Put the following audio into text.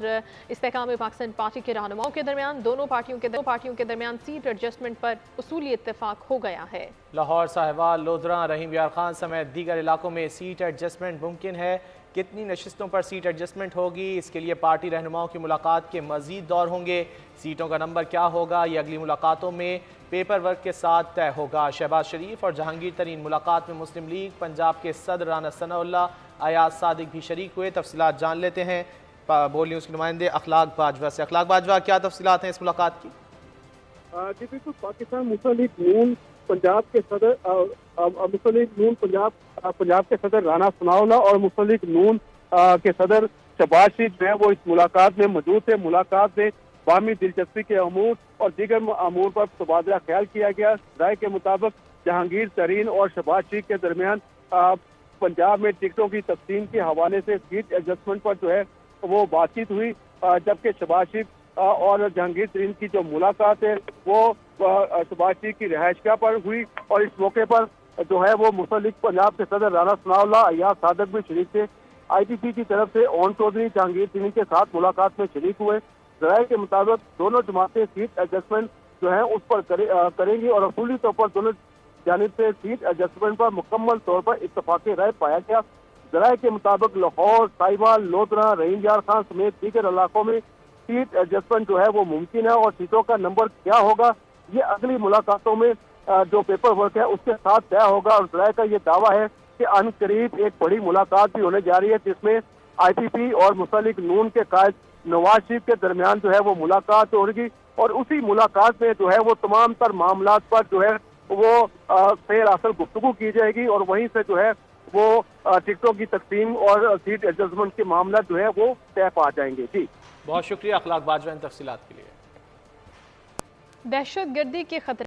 इस्तेहकाम Pakistan party के रहनुमाओं के दरमियान दोनों पार्टियों के दरमियान सीट एडजस्टमेंट पर उसूली इत्तेफाक हो गया है। लाहौर, साहिवाल, लोधरा, रहीम यार खान समेत दीगर इलाकों में सीट एडजस्टमेंट मुमकिन है। कितनी नशिस्तों पर सीट एडजस्टमेंट होगी, इसके लिए पार्टी रहनुमाओं की मुलाकात के मजीद दौर होंगे। सीटों का नंबर क्या होगा, ये अगली मुलाकातों में पेपर वर्क के साथ तय होगा। शहबाज शरीफ और जहांगीर तरीन मुलाकात में मुस्लिम लीग पंजाब के सदर राना सनाउल्लाह, अयाज सादिक भी शरीक हुए। तफसीलात जान लेते हैं बोल न्यूज़ के नुमाइंदे अखलाक बाजवा से। अखलाक बाजवा, क्या तफसीलात हैं इस मुलाकात की? जी बिल्कुल, पाकिस्तान मुस्लिम लीग नून पंजाब के सदर मुस्लिम लीग नून पंजाब के सदर राना सनाउल्लाह और मुस्लिम लीग नून के सदर शहबाज शरीफ जो है वो इस मुलाकात में मौजूद थे। मुलाकात में बाहमी दिलचस्पी के अमूर और दीगर अमूर पर तबादला ख्याल किया गया। राय के मुताबिक जहांगीर तरीन और शहबाज शरीफ के दरमियान पंजाब में टिकटों की तकसीम के हवाले से सीट एडजस्टमेंट पर जो है वो बातचीत हुई, जबकि शहबाज शरीफ और जहांगीर तरीन की जो मुलाकात है वो शहबाज शरीफ की रिहाइशगाह पर हुई और इस मौके पर जो है वो मुस्लिम लीग पंजाब के सदर राना सनाउल्लाह, अयाज सादिक भी शरीक थे। ITC की तरफ से ओन चौधरी जहांगीर तरीन के साथ मुलाकात में शरीक हुए। जराये के मुताबिक दोनों जमातें सीट एडजस्टमेंट जो है उस पर करेंगी और असूली तौर पर दोनों जानिब से सीट एडजस्टमेंट पर मुकम्मल तौर पर इत्तफाक़ी राय पाया गया। जराये के मुताबिक लाहौर, साहिवाल, लोधरा, रहीम यार खान समेत दीगर इलाकों में सीट एडजस्टमेंट जो है वो मुमकिन है और सीटों का नंबर क्या होगा ये अगली मुलाकातों में जो पेपर वर्क है उसके साथ तय होगा। और जराये का ये दावा है कि अनकरीब एक बड़ी मुलाकात भी होने जा रही है, जिसमें IPP और मुस्लिम लीग नून के कायद नवाज शरीफ के दरमियान जो है वो मुलाकात होगी और उसी मुलाकात में जो है वो तमाम तर मामलात पर जो है वो फेर असल गुफ्तगू की जाएगी और वहीं से जो है वो टिकटों की तकसीम और सीट एडजस्टमेंट के मामला जो है वो तय पा जाएंगे। जी बहुत शुक्रिया अखलाक बाजवा इन तफसीलात के लिए। दहशत गर्दी के खतरे